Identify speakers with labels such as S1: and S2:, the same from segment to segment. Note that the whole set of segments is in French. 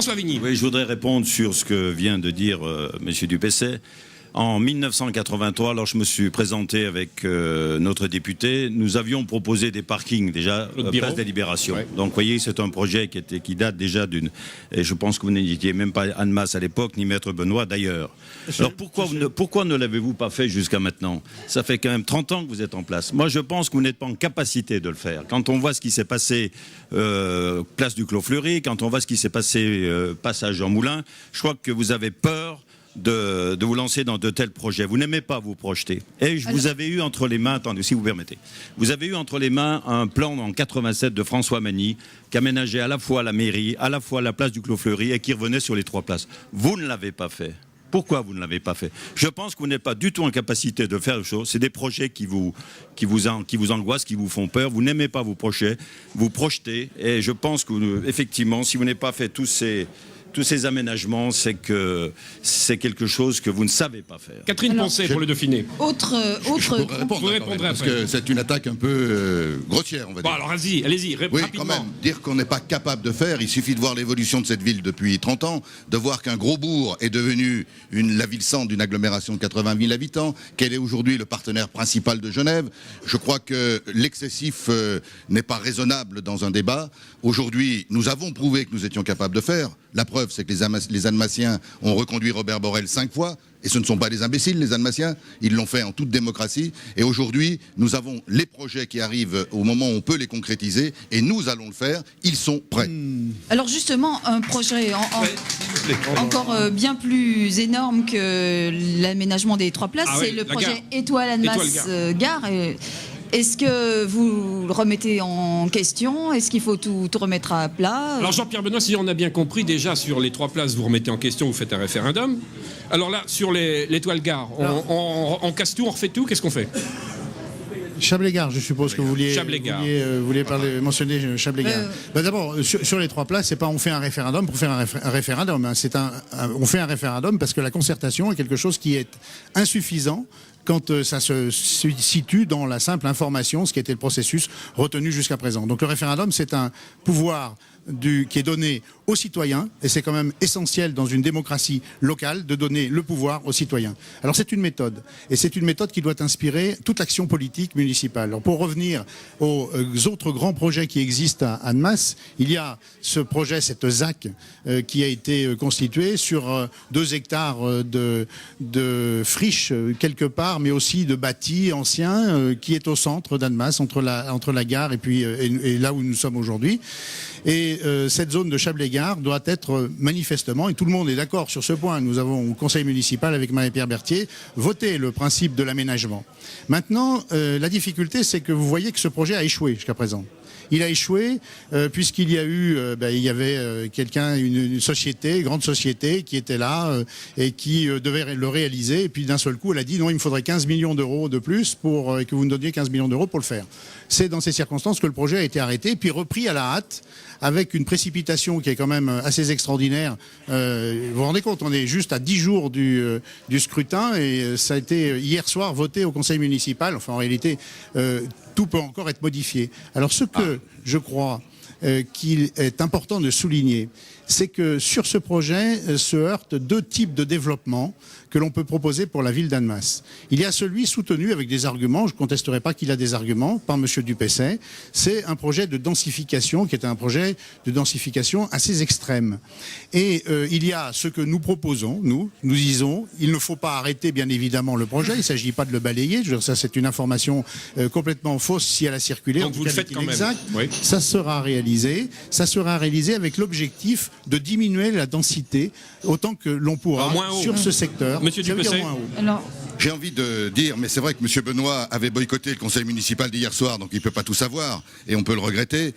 S1: François Vigny.
S2: Oui, je voudrais répondre sur ce que vient de dire Monsieur Dupessay. En 1983, alors je me suis présenté avec notre député, nous avions proposé des parkings déjà place des Libérations. Ouais. Donc vous voyez, c'est un projet qui date déjà d'une... Et je pense que vous n'étiez même pas Annemasse à l'époque, ni Maître Benoît d'ailleurs. Alors pourquoi ne l'avez-vous pas fait jusqu'à maintenant? Ça fait quand même 30 ans que vous êtes en place. Moi je pense que vous n'êtes pas en capacité de le faire. Quand on voit ce qui s'est passé place du Clos Fleury, quand on voit ce qui s'est passé passage Jean Moulin, je crois que vous avez peur de vous lancer dans de tels projets. Vous n'aimez pas vous projeter. Et vous avez eu entre les mains, attendez, si vous permettez, vous avez eu entre les mains un plan en 87 de François Magny qui aménageait à la fois la mairie, à la fois la place du Clos Fleury et qui revenait sur les 3 places. Vous ne l'avez pas fait. Pourquoi vous ne l'avez pas fait? Je pense que vous n'êtes pas du tout en capacité de faire des choses. C'est des projets qui vous angoissent, qui vous font peur. Vous n'aimez pas vous projeter. Et je pense que, effectivement, si vous n'avez pas fait tous ces aménagements, c'est que c'est quelque chose que vous ne savez pas faire.
S1: Catherine Poncet pour le Dauphiné.
S3: Je pourrais répondre parce que c'est une attaque un peu grossière, on va dire.
S1: Bon, alors allez-y,
S3: oui,
S1: rapidement.
S3: Quand même, dire qu'on n'est pas capable de faire, il suffit de voir l'évolution de cette ville depuis 30 ans, de voir qu'un gros bourg est devenu la ville-centre d'une agglomération de 80 000 habitants, qu'elle est aujourd'hui le partenaire principal de Genève. Je crois que l'excessif n'est pas raisonnable dans un débat. Aujourd'hui, nous avons prouvé que nous étions capables de faire. La preuve, c'est que les Annemassiens ont reconduit Robert Borrell 5 fois, et ce ne sont pas des imbéciles, les Annemassiens, ils l'ont fait en toute démocratie, et aujourd'hui, nous avons les projets qui arrivent au moment où on peut les concrétiser, et nous allons le faire, ils sont prêts.
S4: Alors justement, un projet encore bien plus énorme que l'aménagement des 3 places, c'est le projet Étoile Annemasse Gare. Est-ce que vous le remettez en question? Est-ce qu'il faut tout remettre à plat?
S1: Alors Jean-Pierre Benoît, si on a bien compris, déjà sur les 3 places, vous remettez en question, vous faites un référendum. Alors là, sur l'Étoile Gare, on casse tout, on refait tout, qu'est-ce qu'on fait?
S5: Chablais-Gare, je suppose que vous vouliez mentionner Chablais-Gare. D'abord, sur les 3 places, c'est pas on fait un référendum pour faire un référendum. Hein. On fait un référendum parce que la concertation est quelque chose qui est insuffisant quand ça se situe dans la simple information, ce qui était le processus retenu jusqu'à présent. Donc le référendum, c'est un pouvoir qui est donné aux citoyens, et c'est quand même essentiel dans une démocratie locale de donner le pouvoir aux citoyens. Alors c'est une méthode, et c'est une méthode qui doit inspirer toute l'action politique municipale. Alors pour revenir aux autres grands projets qui existent à Annemasse, il y a ce projet, cette ZAC, qui a été constituée sur 2 hectares de friches quelque part, mais aussi de bâtis anciens, qui est au centre d'Annemasse, entre la gare et là où nous sommes aujourd'hui. Et cette zone de Chablais-Gare doit être manifestement, et tout le monde est d'accord sur ce point, nous avons au conseil municipal avec Marie-Pierre Berthier voté le principe de l'aménagement. Maintenant, la difficulté, c'est que vous voyez que ce projet a échoué jusqu'à présent. Il a échoué puisqu'il y a eu, il y avait une grande société qui était là et qui devait le réaliser. Et puis d'un seul coup, elle a dit non, il me faudrait 15 millions d'euros de plus pour que vous me donniez 15 millions d'euros pour le faire. C'est dans ces circonstances que le projet a été arrêté, puis repris à la hâte, avec une précipitation qui est quand même assez extraordinaire. Vous vous rendez compte, on est juste à 10 jours du scrutin et ça a été hier soir voté au conseil municipal. Enfin, en réalité, tout peut encore être modifié. Alors ce que je crois qu'il est important de souligner, c'est que sur ce projet se heurtent 2 types de développement que l'on peut proposer pour la ville d'Annemasse. Il y a celui soutenu avec des arguments, je ne contesterai pas qu'il a des arguments, par M. Dupessay. C'est un projet de densification qui est un projet de densification assez extrême. Et il y a ce que nous proposons, nous disons, il ne faut pas arrêter bien évidemment le projet, il ne s'agit pas de le balayer, je veux dire, ça c'est une information complètement fausse si elle a circulé.
S1: Donc vous le faites quand même.
S5: Oui. Ça sera réalisé avec l'objectif de diminuer la densité autant que l'on pourra sur ce secteur.
S1: Monsieur Dupessay.
S3: J'ai envie de dire, mais c'est vrai que M. Benoît avait boycotté le conseil municipal d'hier soir, donc il ne peut pas tout savoir, et on peut le regretter,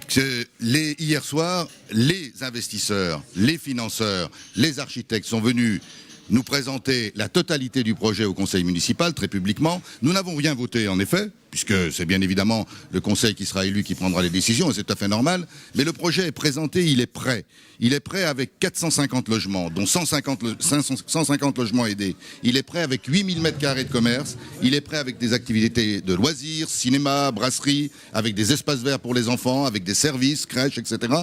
S3: que hier soir, les investisseurs, les financeurs, les architectes sont venus nous présenter la totalité du projet au conseil municipal, très publiquement. Nous n'avons rien voté, en effet, puisque c'est bien évidemment le conseil qui sera élu qui prendra les décisions, et c'est tout à fait normal. Mais le projet est présenté, il est prêt. Il est prêt avec 450 logements, dont 150 logements aidés. Il est prêt avec 8000 m² de commerce. Il est prêt avec des activités de loisirs, cinéma, brasserie, avec des espaces verts pour les enfants, avec des services, crèches, etc.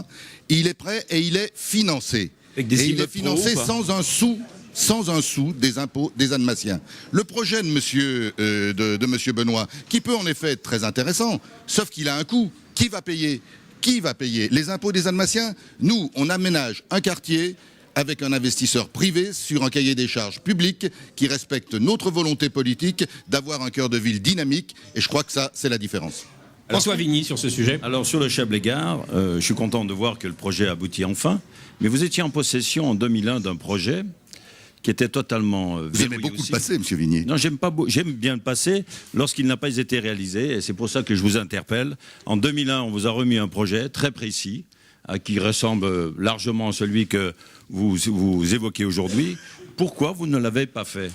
S3: Il est prêt et il est financé. Et il est financé sans un sou des impôts des Annemassiens. Le projet de monsieur Benoît, qui peut en effet être très intéressant, sauf qu'il a un coût. Qui va payer ? Qui va payer ? Les impôts des Annemassiens ? Nous, on aménage un quartier avec un investisseur privé sur un cahier des charges public qui respecte notre volonté politique d'avoir un cœur de ville dynamique, et je crois que ça, c'est la différence.
S1: François Vigny sur ce sujet.
S2: Alors sur le Chablais-Gare, je suis content de voir que le projet aboutit enfin, mais vous étiez en possession en 2001 d'un projet qui était totalement
S3: Vous aimez beaucoup le passé, M. Vigny.
S2: Non, j'aime bien le passé lorsqu'il n'a pas été réalisé, et c'est pour ça que je vous interpelle. En 2001, on vous a remis un projet très précis, qui ressemble largement à celui que vous évoquez aujourd'hui. Pourquoi vous ne l'avez pas fait ?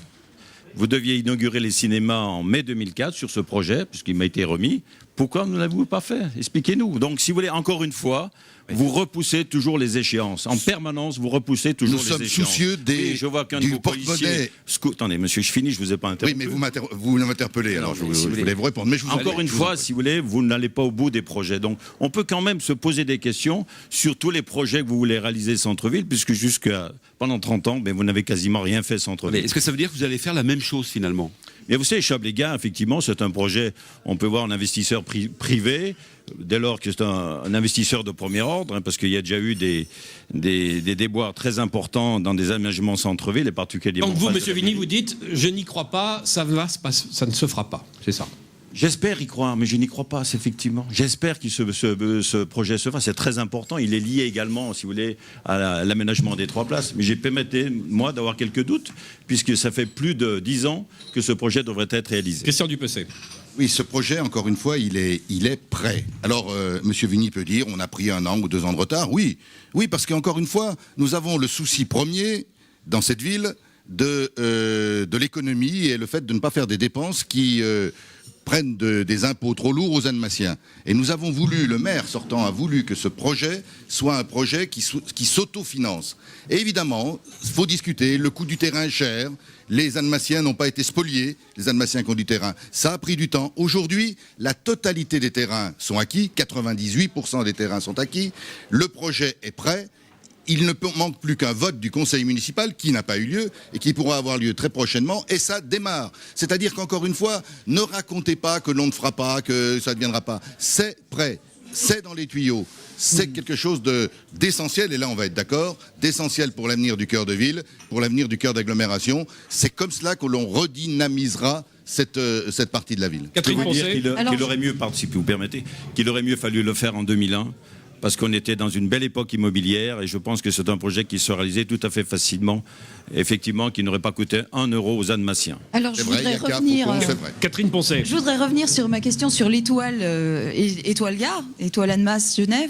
S2: Vous deviez inaugurer les cinémas en mai 2004 sur ce projet, puisqu'il m'a été remis. Pourquoi ne l'avez-vous pas fait ? Expliquez-nous. Donc, si vous voulez, encore une fois, vous repoussez toujours les échéances. En permanence, vous repoussez toujours les échéances.
S3: Nous sommes soucieux
S2: je vois qu'un de vos policiers... Attendez, monsieur, je finis, je ne vous ai pas interrompu.
S3: Oui, mais vous m'interpellez, alors je voulais vous répondre. Mais
S2: encore une fois, si vous voulez, vous n'allez pas au bout des projets. Donc, on peut quand même se poser des questions sur tous les projets que vous voulez réaliser centre-ville, puisque pendant 30 ans, vous n'avez quasiment rien fait centre-ville.
S6: Est-ce que ça veut dire que vous allez faire la même chose, finalement ?
S2: Mais vous savez, Chablais-Gare, effectivement, c'est un projet, on peut voir un investisseur privé, dès lors que c'est un investisseur de premier ordre, parce qu'il y a déjà eu des déboires très importants dans des aménagements centre-ville, et particulièrement...
S1: Donc vous, M. Vigny, vous dites, je n'y crois pas, ça ne se fera pas, c'est ça ?
S2: J'espère y croire, mais je n'y crois pas, effectivement. J'espère que ce projet se fasse. C'est très important. Il est lié également, si vous voulez, à l'aménagement des 3 places. Mais permettez-moi d'avoir quelques doutes, puisque ça fait plus de 10 ans que ce projet devrait être réalisé.
S1: Christian Dupessé.
S3: Oui, ce projet, encore une fois, il est prêt. Alors, M. Vigny peut dire, on a pris 1 an ou 2 ans de retard. Oui, parce qu'encore une fois, nous avons le souci premier, dans cette ville, de l'économie et le fait de ne pas faire des dépenses qui... prennent des impôts trop lourds aux Annemassiens. Et nous avons voulu, le maire sortant a voulu que ce projet soit un projet qui s'autofinance. Et évidemment, il faut discuter, le coût du terrain est cher, les Annemassiens n'ont pas été spoliés, les Annemassiens qui ont du terrain. Ça a pris du temps. Aujourd'hui, la totalité des terrains sont acquis, 98% des terrains sont acquis, le projet est prêt. Il ne manque plus qu'un vote du conseil municipal qui n'a pas eu lieu et qui pourra avoir lieu très prochainement, et ça démarre. C'est-à-dire qu'encore une fois, ne racontez pas que l'on ne fera pas, que ça ne viendra pas. C'est prêt, c'est dans les tuyaux, c'est quelque chose d'essentiel, et là on va être d'accord, d'essentiel pour l'avenir du cœur de ville, pour l'avenir du cœur d'agglomération. C'est comme cela que l'on redynamisera cette partie de la ville.
S2: Catherine Poncet. Qu'il aurait mieux, si vous permettez, qu'il aurait mieux fallu le faire en 2001. Parce qu'on était dans une belle époque immobilière, et je pense que c'est un projet qui se réalisait tout à fait facilement, effectivement, qui n'aurait pas coûté 1 euro aux Annemassiens.
S4: Alors je voudrais revenir...
S1: Catherine Poncet.
S4: Je voudrais revenir sur ma question sur l'étoile Gare, étoile Annemasse Genève.